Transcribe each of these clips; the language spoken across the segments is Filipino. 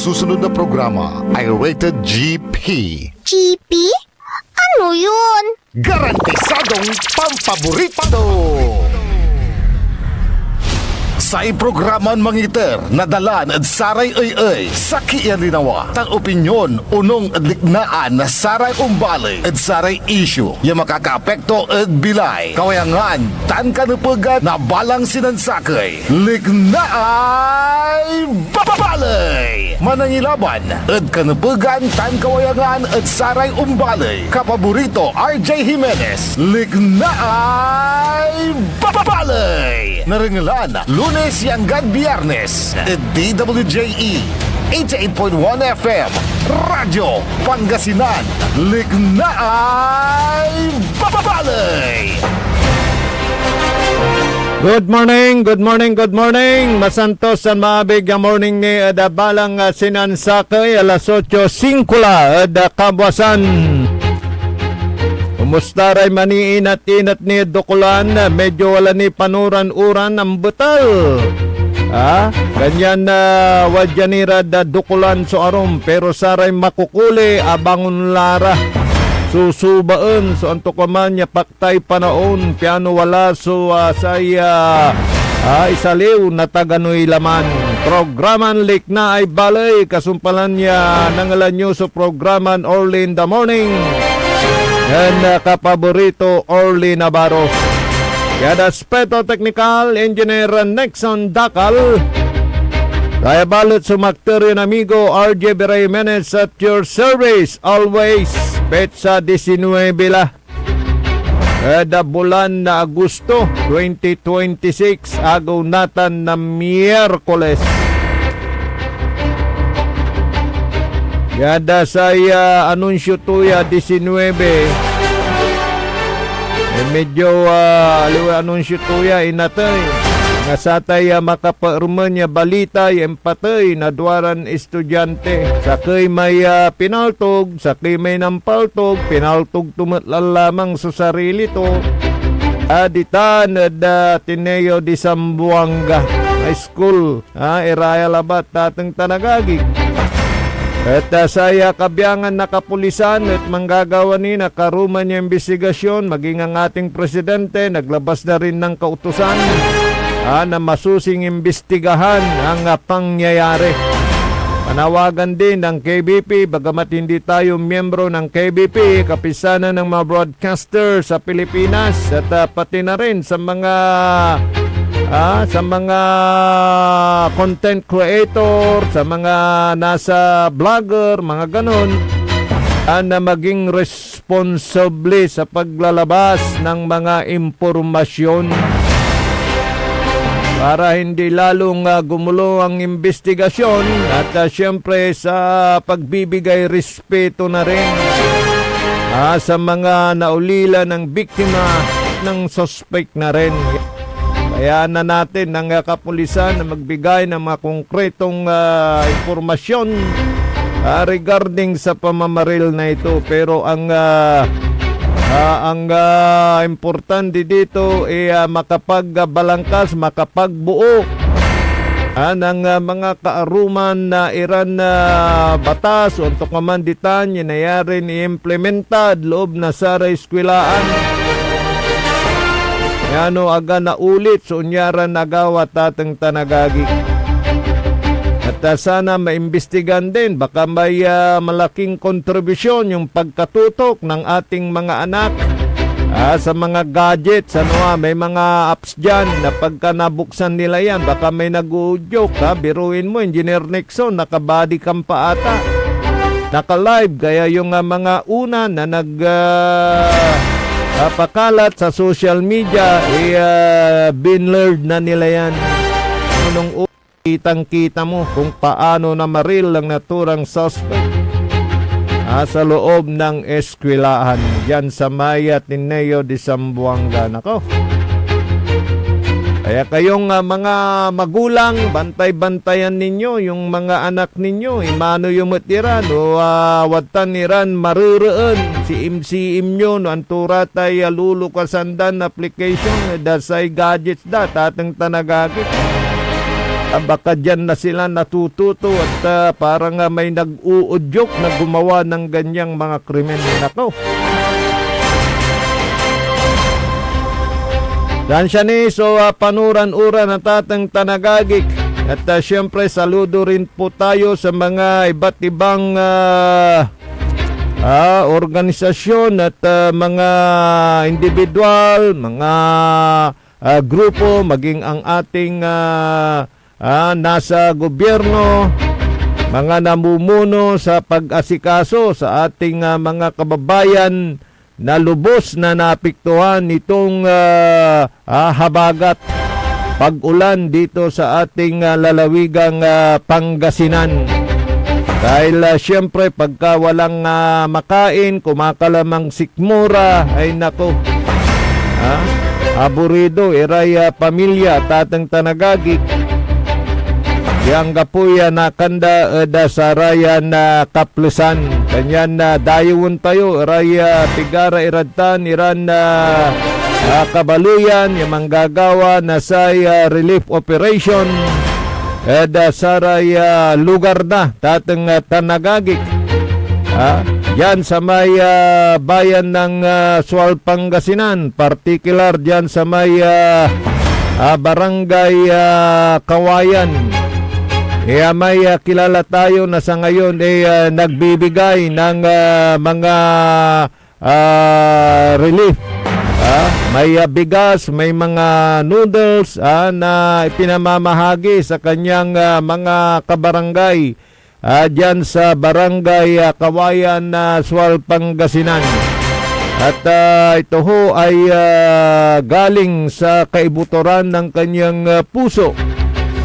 susunod na programa ay rated GP. GP? Ano yun? Garantisadong pampaborito! Sa iprograman mangiter, nadalan at saray ay sa kialinawa. Tang opinyon, unong adliknaan na saray umbali at saray issue. Yung makakaapekto at bilay. Kawayangan, tan kanupagat na balang sinansakay. Liknaay babalay! Manangilaban, at kanupagan, tan kawayangan at saray umbali. Kapaborito, RJ Jimenez. Liknaay babalay! Naringalan, Lunes hanggang Biyernes at DWJE 88.1 FM Radyo Pangasinan. Liknaay babalay! Good morning, good morning, good morning. Masantos ang maabig ang morning ni Adabalang Sinansakay, alas 8:05 Kabwasan. Kumusta ray maniinat-inat ni Dukulan, medyo wala ni panuran-uran ang butal. Ganyan na wadyanira da Dukulan so arom, pero saray makukuli abangon lara. Susubaan so anto ka man niya paktay panaon, piano wala so saya isaliw na taganoy laman. Programan Likna ay balay, kasumpalan niya nangalan nyo so programan Early in the Morning. And kapaborito Orly Navarro. Kada Speto Technical Engineer Nexon Dakal. Kaya balot sumakter yun amigo RJ Jimenez at your service always. Petsa 19 la. Kada bulan na Agosto 2026 agaw natan na Miyerkules. Yada saya anunsyo tuya 19. Medyo anunsyo tuya inatay. Nga satay makaparuman niya balita yung patay na duwaran estudyante. Sakay may pinaltog, sakay may nampaltog, pinaltog tumatlan lamang sa sarili to. Aditan da Tineo di Sambuanga High School. Iraya labat tatang tanagagig. At saya kabiyangan na kapulisan at manggagawa ni nakaruman niya investigasyon, maging ang ating presidente naglabas na rin ng kautusan na masusing imbestigahan ang pangyayari. Panawagan din ng KBP, bagamat hindi tayo miyembro ng KBP, kapisanan ng mga broadcaster sa Pilipinas at pati na rin sa mga content creator, sa mga nasa vlogger, mga ganon, na maging responsable sa paglalabas ng mga impormasyon para hindi lalong gumulo ang investigasyon at siyempre sa pagbibigay respeto na rin sa mga naulila ng biktima ng suspect na rin. Kaya na natin ng kapulisan na magbigay ng mga konkretong impormasyon regarding sa pamamaril na ito. Pero ang importante dito ay makapagbalangkas, makapagbuo ng mga kaaruman na iran na batas o untuk kamanditan yung nayari ni-implementad loob na sa eskwelahan. Ano aga na ulit so unyaran nagawa tatang tanagagi. At sana maimbestigan din, baka may malaking kontribusyon yung pagkatutok ng ating mga anak sa mga gadgets. May mga apps dyan na pagka nabuksan nila yan, baka may nag-joke. Biruin mo, Engineer Nixon, nakabody cam pa ata, naka-live. Kaya yung mga una na pakalat sa social media, binlearned na nila yan. Nung kitang-kita mo kung paano na maril ang naturang suspect sa loob ng eskwelahan yan sa Maya Tineo di Sambuanga. Nako. Kaya kayong mga magulang, bantay-bantayan ninyo yung mga anak ninyo. Imano yung matiran o watan niran maruraan si imsiim nyo no anturatay lulukasandan application dasay gadgets da tatang tanagagit. baka dyan na sila natututo at parang may nag-uudyok na gumawa ng ganyang mga krimen. Nako. Dan siya ni, so panuran-uran at atang tanagagik. At syempre, saludo rin po tayo sa mga iba't ibang organisasyon at mga individual, mga grupo, maging ang ating nasa gobyerno, mga namumuno sa pag-asikaso sa ating mga kababayan na lubos na naapektuhan nitong habagat pag-ulan dito sa ating lalawigang Pangasinan. Dahil siyempre pagka walang makain, kumakalamang sikmura, ay nako, aburido, iray pamilya, tatang tanagagik, yang gapuya na kanda da sarayan na kaplusan. Kanyan na dayuon tayo, iray tigara iradtan, iran na kabaluyan, yung manggagawa na sa relief operation, da saray lugar na, tatang tanagagik. Yan sa may bayan ng Sual, Pangasinan, particular dyan sa may barangay Kawayan. May kilala tayo na sa ngayon nagbibigay ng mga relief. May bigas, may mga noodles na ipinamamahagi sa kanyang mga kabarangay dyan sa barangay Kawayan na Sual, Pangasinan. At ito ho ay galing sa kaibuturan ng kanyang puso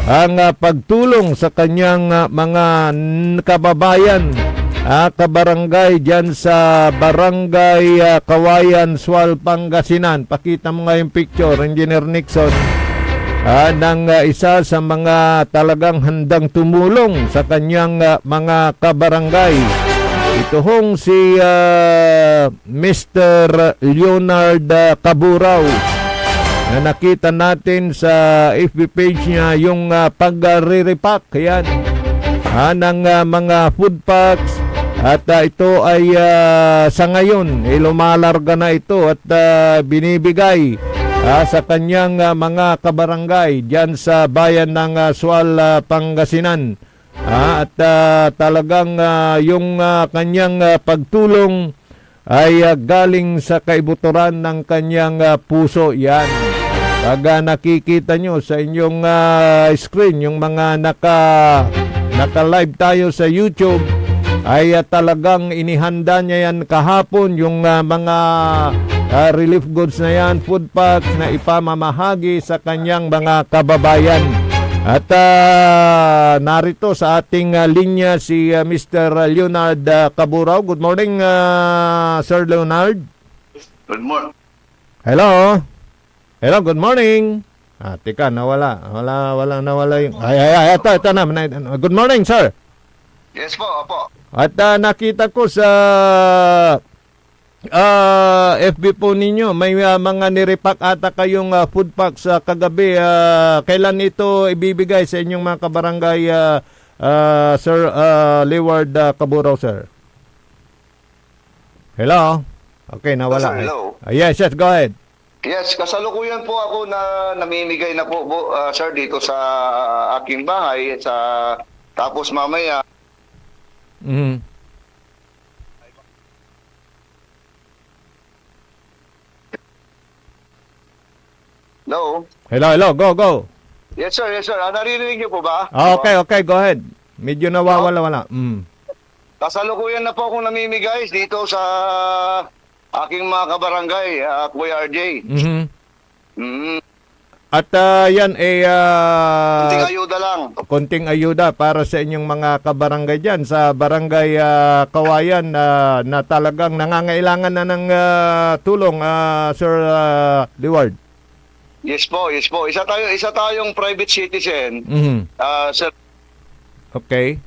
ang pagtulong sa kanyang mga kababayan, kabarangay dyan sa barangay Kawayan, Sual, Pangasinan. Pakita mo nga yung picture, Engineer Nixon, ng isa sa mga talagang handang tumulong sa kanyang mga kabarangay. Ito hong si Mr. Leonard Caburaw, na nakita natin sa FB page niya yung pag-re-repack yan ng mga food packs. At ito ay sa ngayon lumalarga na ito at binibigay sa kanyang mga kabarangay dyan sa bayan ng Sual, Pangasinan. At talagang yung kanyang pagtulong ay galing sa kaibuturan ng kanyang puso. Yan. Pag nakikita nyo sa inyong screen, yung mga naka-live tayo sa YouTube, ay talagang inihanda niya yan kahapon, yung mga relief goods na yan, food packs na ipamamahagi sa kanyang mga kababayan. At narito sa ating linya si Mr. Leonard Caburaw. Good morning, Sir Leonard. Good morning. Hello. Hello, good morning. Tika, nawala yung... Ito na. Good morning, sir. Yes po, opo. At nakita ko sa FB po ninyo, may mga nirepack ata kayong food packs kagabi. Kailan ito ibibigay sa inyong mga kabarangay, Sir Leonard Caburaw, sir? Hello? Okay, nawala. Hello. Yes, go ahead. Yes, kasalukuyan po ako na namimigay na po, sir, dito sa aking bahay. Tapos mamaya, Mm-hmm. Hello? Go. Yes, sir. Naririnig niyo po ba? Okay, go ahead. Medyo nawawala-wala. Kasalukuyan na po akong namimigay dito sa aking mga kabarangay, Kuya RJ. Mm-hmm. Mm. At yan Kunting ayuda lang. konting ayuda para sa inyong mga kabarangay dyan sa barangay Kawayan na talagang nangangailangan na ng tulong, Sir Leonard. Yes po. Isa tayong private citizen. Mm-hmm. Sir, Okay.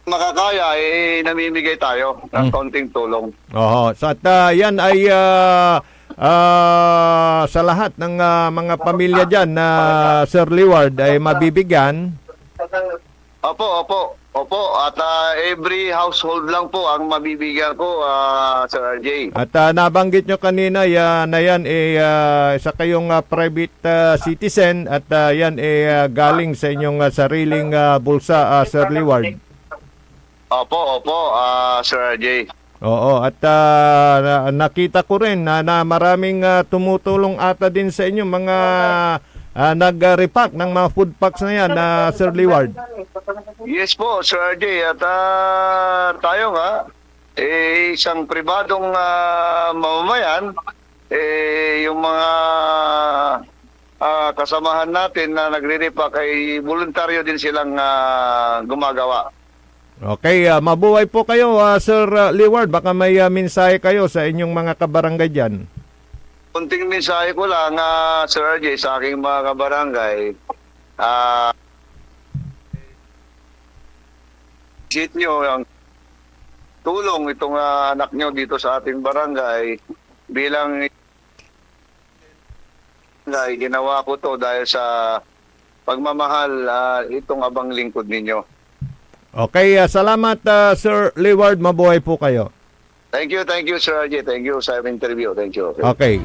makakaya, namimigay tayo ng konting tulong. Oho. So at yan ay sa lahat ng mga pamilya dyan na Sir Liward ay mabibigyan. Opo. At every household lang po ang mabibigyan ko, Sir RJ. At nabanggit nyo kanina na yan isa kayong private citizen at yan galing sa inyong sariling bulsa, Sir Liward. Opo, Sir RJ. Oo, at nakita ko rin na maraming tumutulong ata din sa inyo mga nag-repack ng mga food packs na yan, Sir Liward. Yes po, Sir RJ. At tayo nga, isang pribadong mamamayan, yung mga kasamahan natin na nagre-repack ay voluntaryo din silang gumagawa. Okay, mabuhay po kayo, Sir Liward. Baka may mensahe kayo sa inyong mga kabarangay dyan. Kunting mensahe ko lang, Sir RJ, sa aking mga kabarangay. Visit nyo ang tulong itong anak nyo dito sa ating barangay bilang ginawa ko to dahil sa pagmamahal itong abang lingkod ninyo. Okay, salamat, Sir Liward. Mabuhay po kayo. Thank you, Sir RJ. Thank you sa interview. Thank you. Okay.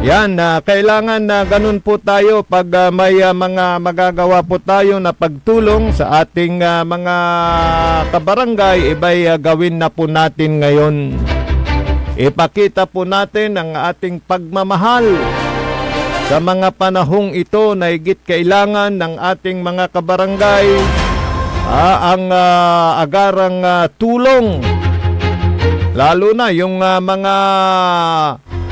Yan, kailangan na ganun po tayo pag may mga magagawa po tayo na pagtulong sa ating mga kabarangay, iba'y gawin na po natin ngayon. Ipakita po natin ang ating pagmamahal sa mga panahong ito na higit kailangan ng ating mga kabarangay ang agarang tulong. Lalo na yung mga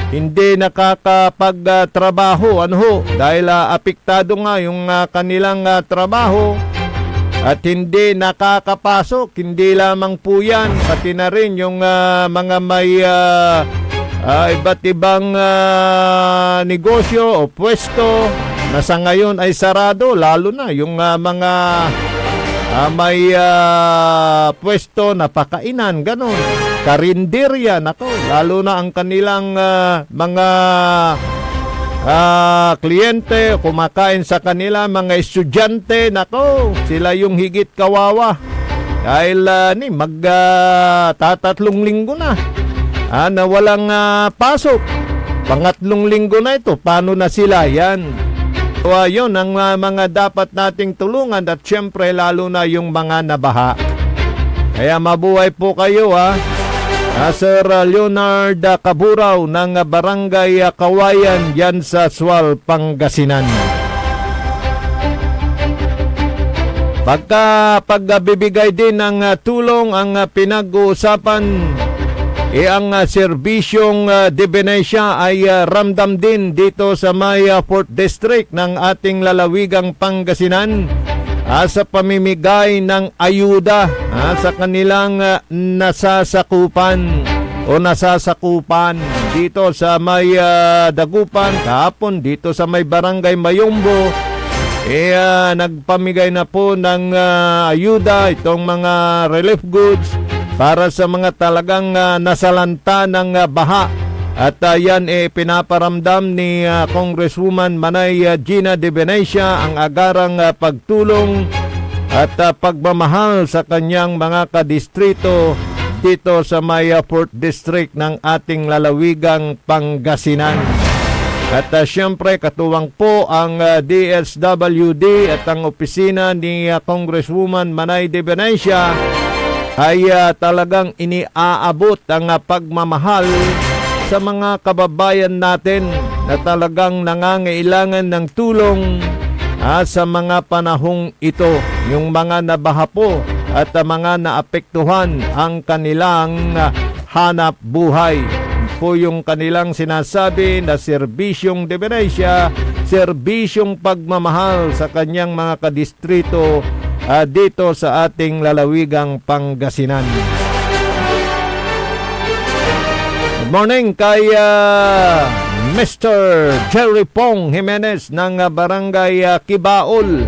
hindi nakakapagtrabaho dahil apektado nga yung kanilang trabaho at hindi nakakapasok. Hindi lamang po yan, pati na rin yung mga may iba't ibang negosyo o pwesto na sa ngayon ay sarado, lalo na yung mga may pwesto na pakainan, ganun. Karinderya, nako, lalo na ang kanilang mga kliyente, kumakain sa kanila, mga estudyante, nako, sila yung higit kawawa. Dahil magtatatlong linggo na na walang pasok. Pangatlong linggo na ito, paano na sila? Yan. So, yun ang mga dapat nating tulungan at syempre lalo na yung mga nabaha. Kaya mabuhay po kayo, Sir Leonard Caburaw ng Barangay Kawayan yan sa Sual, Pangasinan. Pagbibigay din ng tulong ang pinag-uusapan, ang serbisyong Divinesia ay ramdam din dito sa may 4th District ng ating lalawigang Pangasinan sa pamimigay ng ayuda sa kanilang nasasakupan dito sa may Dagupan. Kahapon dito sa may Barangay Mayombo nagpamigay na po ng ayuda, itong mga relief goods para sa mga talagang nasalanta ng baha. At yan pinaparamdam ni Congresswoman Manay Gina Divinesia ang agarang pagtulong at pagmamahal sa kanyang mga kadistrito dito sa may 4th District ng ating lalawigang Pangasinan. At siyempre katuwang po ang DSWD at ang opisina ni Congresswoman Manay Divinesia ay talagang iniaabot ang pagmamahal sa mga kababayan natin na talagang nangangailangan ng tulong sa mga panahong ito. Yung mga nabaha po at mga naapektuhan ang kanilang hanap buhay. Po yung kanilang sinasabi na serbisyong Divinesia, serbisyong pagmamahal sa kanyang mga kadistrito dito sa ating lalawigang Pangasinan. Good morning kay Mr. Jerry Pong Jimenez ng Barangay Kibaol.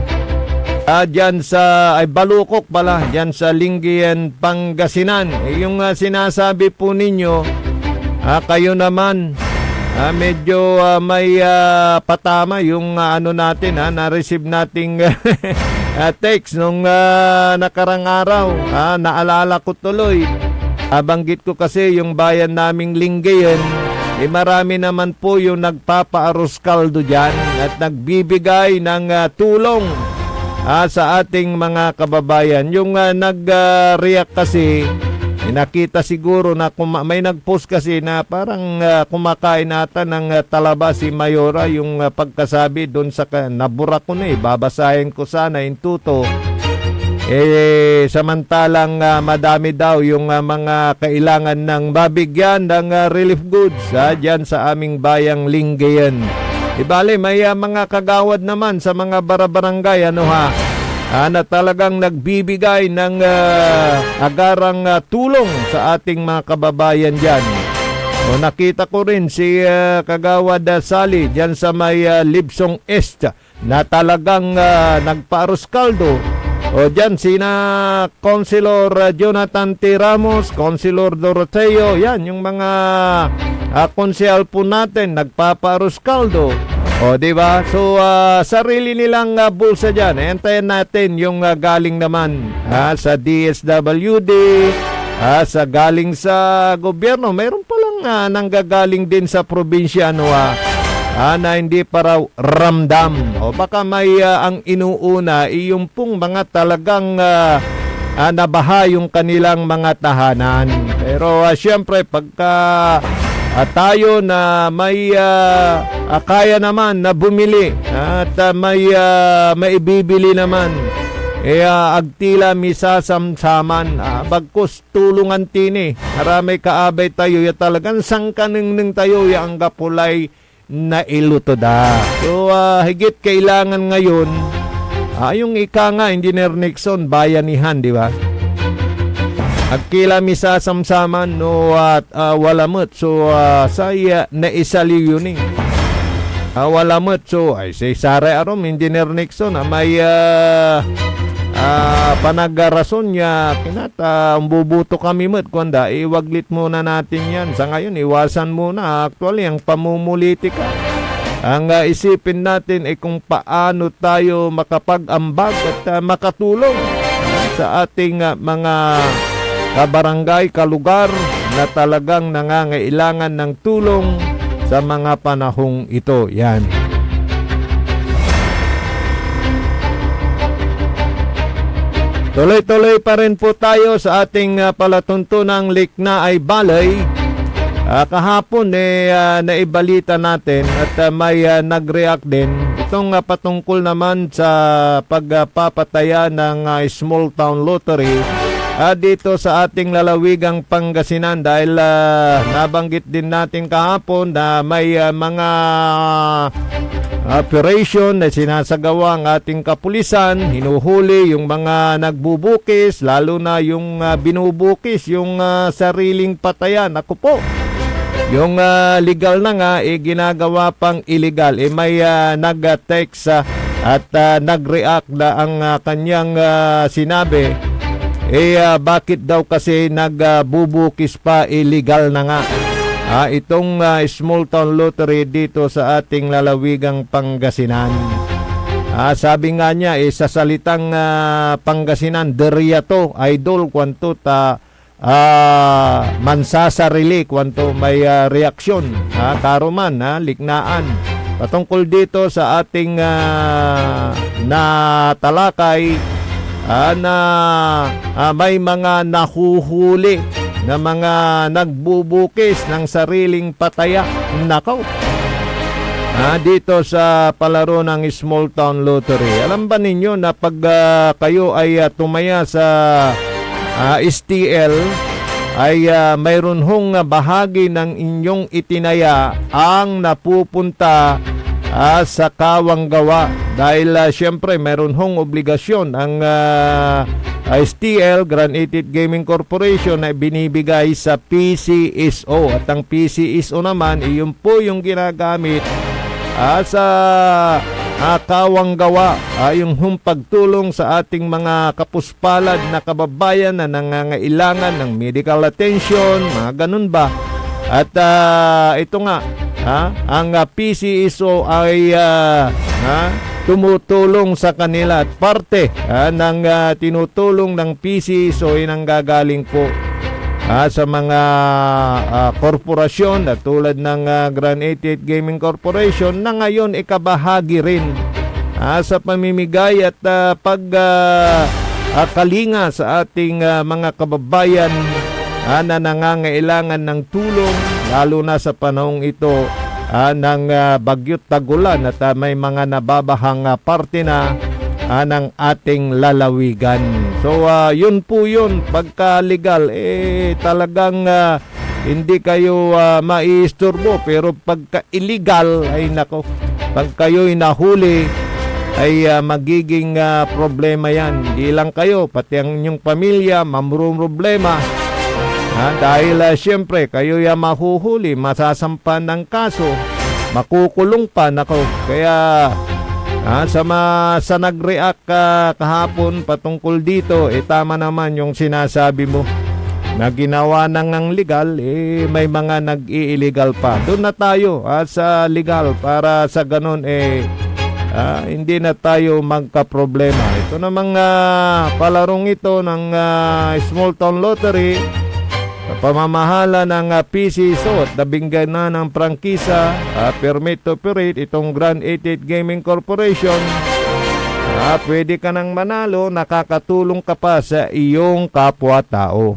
Diyan sa Balukok pala, diyan sa Lingian, Pangasinan. Yung sinasabi po ninyo, kayo naman medyo may patama yung ano natin, na-receive nating text nung nakarang araw. Naalala ko tuloy. Banggit ko kasi yung bayan naming Lingayen, marami naman po yung nagpapaaros kaldo dyan at nagbibigay ng tulong sa ating mga kababayan. Yung nag-react kasi, nakita siguro na may nag-post kasi na parang kumakain nata ng talaba si Mayora, yung pagkasabi doon sa nabura ko na babasahin ko sana in tuto. Samantalang madami daw yung mga kailangan ng mabigyan ng relief goods dyan sa aming bayang Lingayen. Bale, may mga kagawad naman sa mga barabarangay na talagang nagbibigay ng agarang tulong sa ating mga kababayan dyan. Nakita ko rin si Kagawad Sally dyan sa may Libsong Est na talagang nagpaaros kaldo. Dyan sina Councilor Jonathan T. Ramos, Councilor Doroteo, yan yung mga konsehal po natin nagpapaaros kaldo. Di ba? So sarili nilang bulsa dyan. Entayin natin yung galing naman sa DSWD, sa galing sa gobyerno. Mayroon palang nanggagaling din sa probinsya na hindi pa raw ramdam. Baka may ang inuuna yung pong mga talagang nabaha yung kanilang mga tahanan. Pero siyempre pagka tayo na may kaya naman na bumili at may maibibili naman, agtila misasamsaman, bagkus tulungan tini. Maramay kaabay tayo, talagang sangkaneng tayo ang gapulay na iluto da. So, higit kailangan ngayon, yung ika nga, Engineer Nixon, bayanihan, di ba? Agkila misasamsaman at walamot. So, saya na isaliw yun walamot. So, ay say Sara arom, Engineer Nixon, may panagarason niya kinata bubuto kami kuanda iwaglit muna natin yan sa ngayon, iwasan muna actually ang pamumulitika. Ang isipin natin ay kung paano tayo makapag-ambag at makatulong sa ating mga kabarangay, kalugar na talagang nangangailangan ng tulong sa mga panahong ito. Yan. Tuloy-tuloy pa rin po tayo sa ating palatuntunang Likna ay Balay. Kahapon naibalita natin at may nag-react din. Itong patungkol naman sa pagpapataya ng small town lottery dito sa ating lalawigang Pangasinan dahil nabanggit din natin kahapon na may mga operation na sinasagawa ang ating kapulisan, hinuhuli yung mga nagbubukis, lalo na yung binubukis yung sariling patayan. Ako po, yung legal na nga, ginagawa pang illegal. May nag-text at nag-react na ang kanyang sinabi, bakit daw kasi nagbubukis pa, illegal na nga. Itong small town lottery dito sa ating lalawigang Pangasinan. Sabi nga niya, sa salitang Pangasinan, deriya to, idol, kwanto mansasarili, kwanto may reaksyon, karuman, liknaan. Patungkol dito sa ating natalakay na may mga nahuhuli na mga nagbubukis ng sariling pataya. Nakaw. Dito sa palaro ng small town lottery. Alam ba ninyo na pag kayo ay tumaya sa STL ay mayroon hong bahagi ng inyong itinaya ang napupunta sa kawanggawa dahil siyempre mayroon hong obligasyon ang STL, Grand 88 Gaming Corporation, na binibigay sa PCSO. At ang PCSO naman, iyon po yung ginagamit sa kawanggawa, yung pagtulong sa ating mga kapuspalad na kababayan na nangangailangan ng medical attention, mga ganun ba. At ito nga, ang PCSO ay tumutulong sa kanila at parte ng tinutulong ng PCSO ay nanggagaling po sa mga korporasyon na tulad ng Grand 88 Gaming Corporation na ngayon ikabahagi rin sa pamimigay at kalinga sa ating mga kababayan na nangangailangan ng tulong lalo na sa panahong ito ng bagyot tagulan at may mga nababahang parte na ng ating lalawigan. So yun po yun, pagka legal talagang hindi kayo maiisturbo, pero pagka illegal ay nako, pag kayo'y nahuli ay magiging problema yan. Hindi lang kayo, pati ang inyong pamilya mamrumroblema. Dahil siyempre kayo mahuhuli, masasampan ng kaso, makukulong pa nako. Kaya sa nag-react kahapon patungkol dito, tama naman yung sinasabi mo na ginawa ng legal, may mga nag-i-illegal pa. Doon na tayo sa legal para sa ganun hindi na tayo magka-problema. Ito namang palarong ito ng Small Town Lottery sa pamamahala ng PCSO at nabinggan na ng prangkisa permit to operate itong Grand 88 Gaming Corporation. Pwede ka nang manalo, nakakatulong ka pa sa iyong kapwa-tao.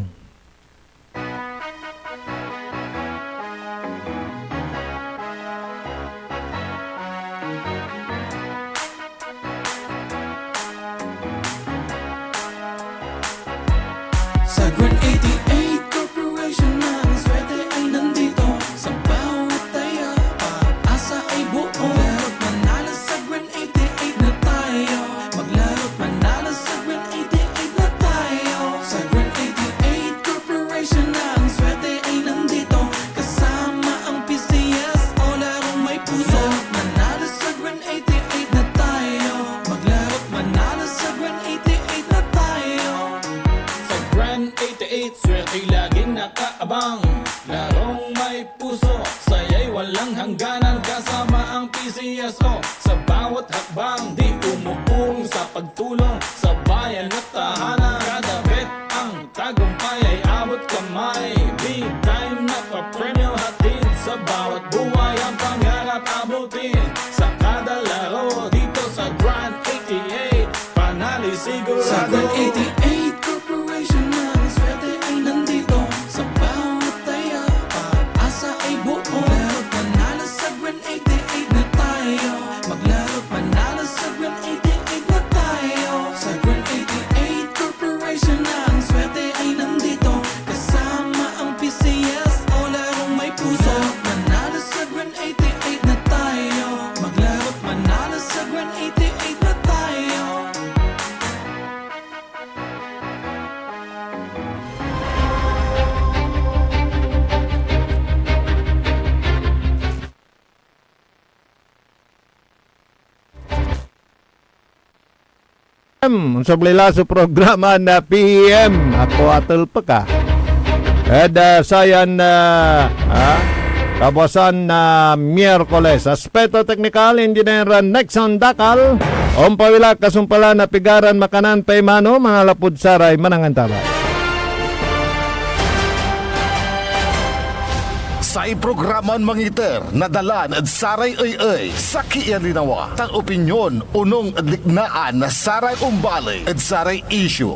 Sa Grand 88 Corporation ng swerte ay nandito sa bawat taya. Pag-asa ay buo, maglaro't manalo sa Grand 88 na tayo. Maglaro't manalo sa Grand 88 na tayo. Sa Grand 88 Corporation ng swerte ay nandito kasama ang PCS o larong may puso. Manalo sa Grand 88 na tayo. Maglaro't manalo sa Grand 88 na tayo. Sa Grand 88, swerte laging nakaabang. Larong may puso, saya'y walang hangganan. Kasama ang PCSO sa bawat hakbang. Di umuurong sa pagtulong sa bayan at tahanan. Kada bet ang tagumpay ay abot kamay. Big time na papremyo hatid sa bawat buhay. Ang pangarap abutin sa kada laro. Dito sa Grand 88, panali sigurado. Sa Grand 88 Corporation ng swerte ay nandito sa bawat taya. Pag-asa ay buo, maglaro't manalo sa Grand 88 na tayo. Maglaro't manalo sa Grand 88 na tayo. Sa Grand 88 Corporation ng swerte ay nandito kasama ang PCS o larong may puso. Manalo sa Grand 88 na tayo. Maglaro't manalo sa Grand 88 na tayo. Sa blila sa programa na PM ako atul pa ka. Sayan kabasan na Miyerkules. Aspeto Teknikal, Engineer Nexon Dakal. Pawila kasumpala na pigaran makanan pay mano manalapod saray manangantaba. Sa iprograman mangiter nadalan at saray ay sa kialinawa tang opinyon unong adliknaan na saray umbali at saray issue.